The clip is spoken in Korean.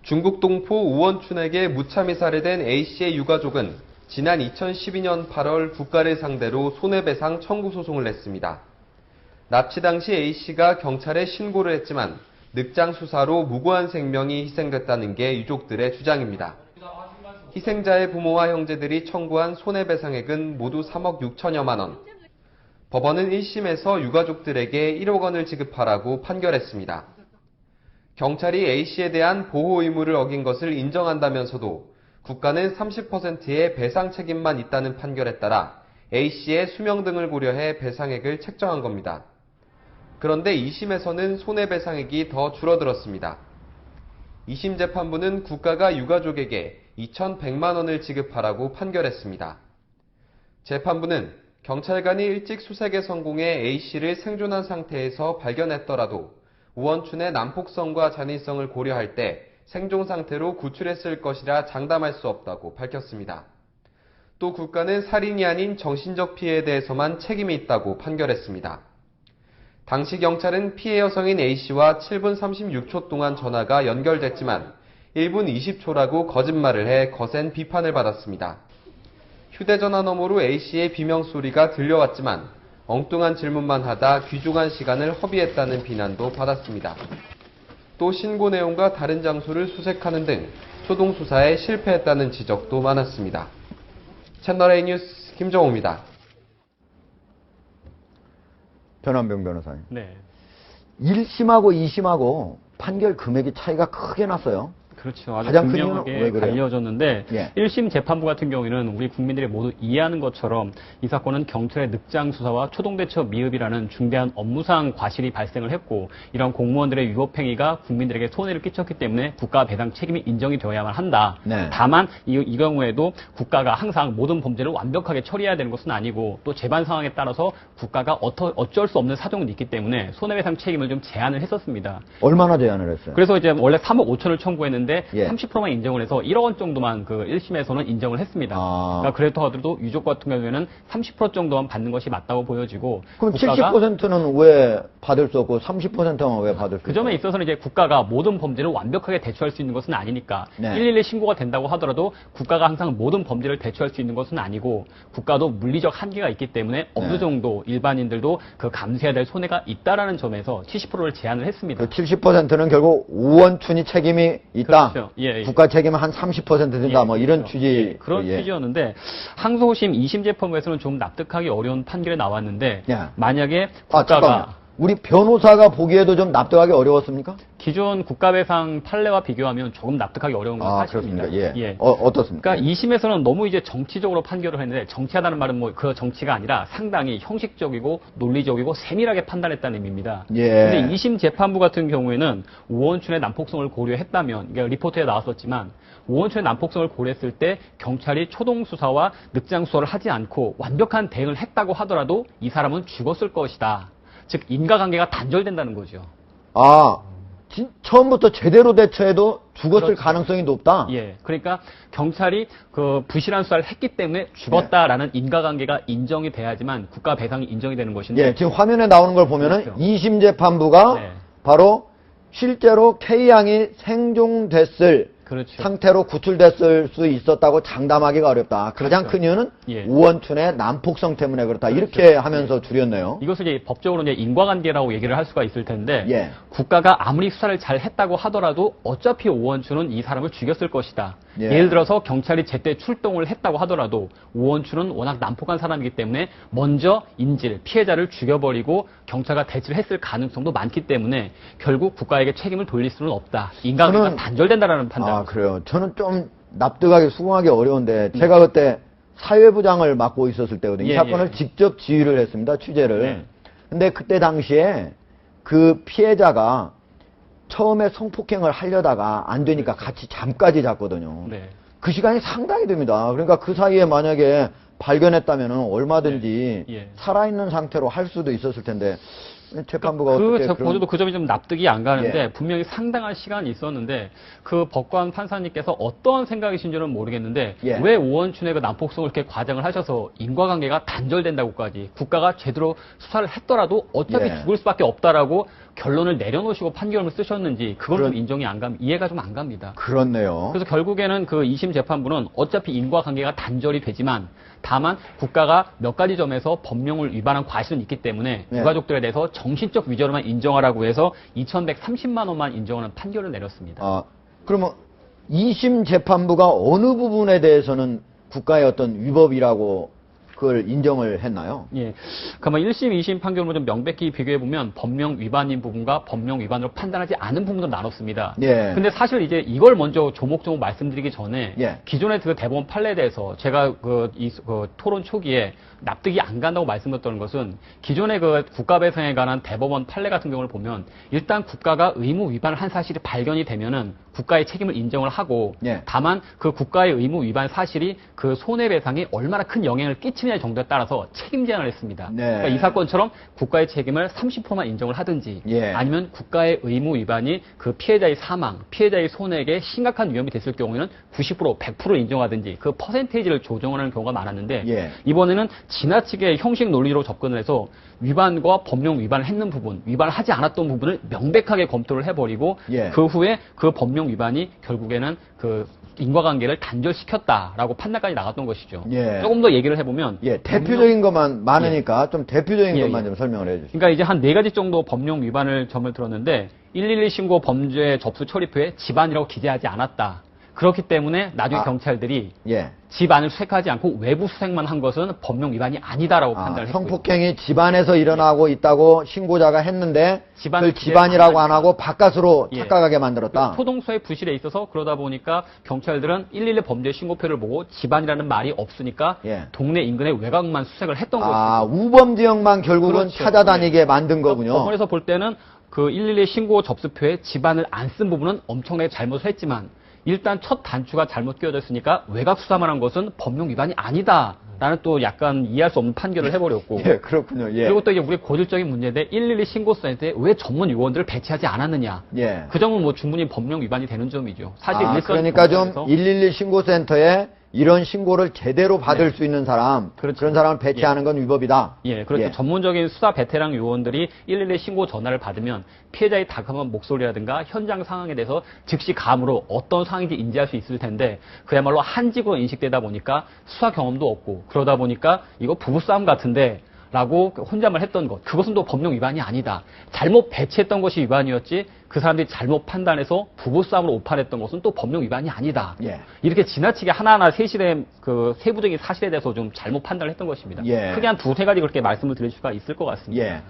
중국 동포 우원춘에게 무참히 살해된 A씨의 유가족은 지난 2012년 8월 국가를 상대로 손해배상 청구 소송을 냈습니다. 납치 당시 A씨가 경찰에 신고를 했지만 늑장 수사로 무고한 생명이 희생됐다는 게 유족들의 주장입니다. 희생자의 부모와 형제들이 청구한 손해배상액은 모두 3억 6천여만 원. 법원은 1심에서 유가족들에게 1억 원을 지급하라고 판결했습니다. 경찰이 A씨에 대한 보호 의무를 어긴 것을 인정한다면서도 국가는 30%의 배상 책임만 있다는 판결에 따라 A씨의 수명 등을 고려해 배상액을 책정한 겁니다. 그런데 2심에서는 손해배상액이 더 줄어들었습니다. 2심 재판부는 국가가 유가족에게 2,100만 원을 지급하라고 판결했습니다. 재판부는 경찰관이 일찍 수색에 성공해 A씨를 생존한 상태에서 발견했더라도 우원춘의 난폭성과 잔인성을 고려할 때 생존 상태로 구출했을 것이라 장담할 수 없다고 밝혔습니다. 또 국가는 살인이 아닌 정신적 피해에 대해서만 책임이 있다고 판결했습니다. 당시 경찰은 피해 여성인 A씨와 7분 36초 동안 전화가 연결됐지만 1분 20초라고 거짓말을 해 거센 비판을 받았습니다. 휴대전화 너머로 A씨의 비명소리가 들려왔지만 엉뚱한 질문만 하다 귀중한 시간을 허비했다는 비난도 받았습니다. 또 신고 내용과 다른 장소를 수색하는 등 초동 수사에 실패했다는 지적도 많았습니다. 채널A 뉴스 김정호입니다. 변한병 변호사님. 네. 1심하고 2심하고 판결 금액이 차이가 크게 났어요. 그렇죠. 아주 가장 큰 이유는 왜 분명하게 그래요? 갈려졌는데 예. 1심 재판부 같은 경우에는 우리 국민들이 모두 이해하는 것처럼 이 사건은 경찰의 늑장 수사와 초동대처 미흡이라는 중대한 업무상 과실이 발생을 했고 이런 공무원들의 위법행위가 국민들에게 손해를 끼쳤기 때문에 국가 배상 책임이 인정이 되어야만 한다. 네. 다만 이 경우에도 국가가 항상 모든 범죄를 완벽하게 처리해야 되는 것은 아니고 또 재반 상황에 따라서 국가가 어쩔 수 없는 사정은 있기 때문에 손해배상 책임을 좀 제한을 했었습니다. 얼마나 제한을 했어요? 그래서 이제 원래 3억 5천을 청구했는데 예. 30%만 인정을 해서 1억 원 정도만 그 1심에서는 인정을 했습니다. 그러니까 그래도 하더라도 유족 같은 경우에는 30% 정도만 받는 것이 맞다고 보여지고 그럼 국가가 70%는 왜 받을 수 없고 30%만 왜 받을 수 그 점에 없어요? 있어서는 이제 국가가 모든 범죄를 완벽하게 대처할 수 있는 것은 아니니까 네. 112 신고가 된다고 하더라도 국가가 항상 모든 범죄를 대처할 수 있는 것은 아니고 국가도 물리적 한계가 있기 때문에 어느 네. 정도 일반인들도 그 감수해야 될 손해가 있다라는 점에서 70%를 제한을 했습니다. 그 70%는 결국 우원춘이 책임이 있다. 그렇죠. 예, 예. 국가 책임은 한 30% 된다. 뭐 이런 그렇죠. 취지. 예, 그런 취지였는데 항소심 2심 재판부에서는 좀 납득하기 어려운 판결이 나왔는데 예. 만약에 잠깐만요. 국가가 우리 변호사가 보기에도 좀 납득하기 어려웠습니까? 기존 국가배상 판례와 비교하면 조금 납득하기 어려운 건 사실입니다. 그렇습니까? 예. 예. 어떻습니까? 그러니까 2심에서는 너무 이제 정치적으로 판결을 했는데 정치하다는 말은 뭐 그 정치가 아니라 상당히 형식적이고 논리적이고 세밀하게 판단했다는 의미입니다. 예. 근데 2심 재판부 같은 경우에는 우원춘의 난폭성을 고려했다면 그러니까 리포트에 나왔었지만 우원춘의 난폭성을 고려했을 때 경찰이 초동 수사와 늑장 수사를 하지 않고 완벽한 대응을 했다고 하더라도 이 사람은 죽었을 것이다. 즉 인과관계가 단절된다는 거죠. 처음부터 제대로 대처해도 죽었을 그렇죠. 가능성이 높다? 예. 그러니까 경찰이 그 부실한 수사를 했기 때문에 죽었다라는 인과관계가 인정이 돼야지만 국가 배상이 인정이 되는 것인데. 예, 지금 화면에 나오는 걸 보면은 그렇죠. 2심 재판부가 네. 바로 실제로 K양이 생존됐을 그렇죠. 상태로 구출됐을 수 있었다고 장담하기가 어렵다. 가장 그렇죠. 큰 이유는 예. 우원춘의 난폭성 때문에 그렇다. 그렇죠. 이렇게 하면서 줄였네요. 이것을 이제 법적으로 이제 인과관계라고 얘기를 할 수가 있을 텐데 예. 국가가 아무리 수사를 잘 했다고 하더라도 어차피 오원춘은 이 사람을 죽였을 것이다. 예. 예를 들어서 경찰이 제때 출동을 했다고 하더라도 오원춘은 워낙 난폭한 사람이기 때문에 먼저 피해자를 죽여버리고 경찰과 대치를 했을 가능성도 많기 때문에 결국 국가에게 책임을 돌릴 수는 없다. 인과관계가 단절된다라는 판단. 그래요. 저는 좀 납득하기, 수긍하기 어려운데 제가 그때 사회부장을 맡고 있었을 때거든요. 이 예, 사건을 예. 직접 지휘를 했습니다. 취재를. 네. 근데 그때 당시에 그 피해자가 처음에 성폭행을 하려다가 안 되니까 같이 잠까지 잤거든요. 네. 그 시간이 상당히 됩니다. 그러니까 그 사이에 만약에 발견했다면 얼마든지 예. 살아있는 상태로 할 수도 있었을 텐데 재판부가 어떻게 저도 그 점이 좀 납득이 안 가는데 예. 분명히 상당한 시간이 있었는데 그 법관 판사님께서 어떤 생각이신지는 모르겠는데 예. 왜 오원춘의 그 난폭성을 이렇게 과장을 하셔서 인과관계가 단절된다고까지 국가가 제대로 수사를 했더라도 어차피 예. 죽을 수밖에 없다라고 결론을 내려놓으시고 판결을 쓰셨는지 그건 좀 그런- 인정이 안 갑니다. 이해가 좀 안 갑니다. 그렇네요. 그래서 결국에는 그 2심 재판부는 어차피 인과관계가 단절이 되지만 다만 국가가 몇 가지 점에서 법령을 위반한 과실은 있기 때문에 네. 유가족들에 대해서 정신적 위자료만 인정하라고 해서 2,130만 원만 인정하는 판결을 내렸습니다. 아, 그러면 2심 재판부가 어느 부분에 대해서는 국가의 어떤 위법이라고 그걸 인정을 했나요? 예. 그러면 1심, 2심 판결을 좀 명백히 비교해보면 법령 위반인 부분과 법령 위반으로 판단하지 않은 부분도 나눴습니다. 예. 근데 사실 이제 이걸 먼저 조목조목 말씀드리기 전에 예. 기존의 그 대법원 판례에 대해서 제가 그 토론 초기에 납득이 안 간다고 말씀드렸던 것은 기존의 그 국가배상에 관한 대법원 판례 같은 경우를 보면 일단 국가가 의무 위반을 한 사실이 발견이 되면은 국가의 책임을 인정을 하고 예. 다만 그 국가의 의무 위반 사실이 그 손해배상에 얼마나 큰 영향을 끼치느냐 정도에 따라서 책임 제한을 했습니다. 네. 그러니까 이 사건처럼 국가의 책임을 30%만 인정을 하든지 예. 아니면 국가의 의무 위반이 그 피해자의 사망, 피해자의 손해에 심각한 위험이 됐을 경우에는 90%, 100% 인정하든지 그 퍼센테이지를 조정하는 경우가 많았는데 예. 이번에는 지나치게 형식 논리로 접근을 해서 위반과 법령 위반을 했는 부분, 위반을 하지 않았던 부분을 명백하게 검토를 해버리고 예. 그 후에 그 법령 위반이 결국에는 그 인과관계를 단절시켰다라고 판단까지 나갔던 것이죠. 예. 조금 더 얘기를 해보면 예, 대표적인 것만 많으니까 좀 대표적인 예, 것만 예. 좀 설명을 해 주시죠. 그러니까 이제 한 4가지 정도 법령 위반을 점을 들었는데 112 신고 범죄 접수 처리표에 집안이라고 기재하지 않았다. 그렇기 때문에 나중에 아. 경찰들이 예. 집안을 수색하지 않고 외부 수색만 한 것은 법령 위반이 아니다라고 판단을 했고요. 성폭행이 집안에서 일어나고 있다고 신고자가 했는데 집안을 그걸 집안이라고 안 하고 바깥으로 예. 착각하게 만들었다. 토동서의 부실에 있어서 그러다 보니까 경찰들은 112 범죄 신고표를 보고 집안이라는 말이 없으니까 예. 동네 인근의 외곽만 수색을 했던 아, 것이죠. 우범 지역만 결국은 그렇죠. 찾아다니게 만든 거군요. 법원에서 볼 때는 그 112 신고 접수표에 집안을 안 쓴 부분은 엄청나게 잘못을 했지만 일단 첫 단추가 잘못 끼워졌으니까 외곽 수사만 한 것은 법령 위반이 아니다라는 또 약간 이해할 수 없는 판결을 해버렸고 예, 그렇군요. 예. 그리고 또 이게 우리 고질적인 문제인데 112 신고센터에 왜 전문 요원들을 배치하지 않았느냐. 예. 그 점은 뭐 충분히 법령 위반이 되는 점이죠. 사실 일선 그러니까 좀 경찰에서 112 신고센터에 이런 신고를 제대로 받을 수 있는 사람, 그렇죠. 그런 사람을 배치하는 건 위법이다. 예, 그렇죠. 예. 전문적인 수사 베테랑 요원들이 112 신고 전화를 받으면 피해자의 다급한 목소리라든가 현장 상황에 대해서 즉시 감으로 어떤 상황인지 인지할 수 있을 텐데 그야말로 한직으로 인식되다 보니까 수사 경험도 없고 그러다 보니까 이거 부부싸움 같은데 라고 혼잣말 했던 것. 그것은 또 법령 위반이 아니다. 잘못 배치했던 것이 위반이었지 그 사람들이 잘못 판단해서 부부싸움으로 오판했던 것은 또 법령 위반이 아니다. 예. 이렇게 지나치게 하나하나 세실의 그 세부적인 사실에 대해서 좀 잘못 판단을 했던 것입니다. 예. 크게 한 두세 가지 그렇게 말씀을 드릴 수가 있을 것 같습니다. 예.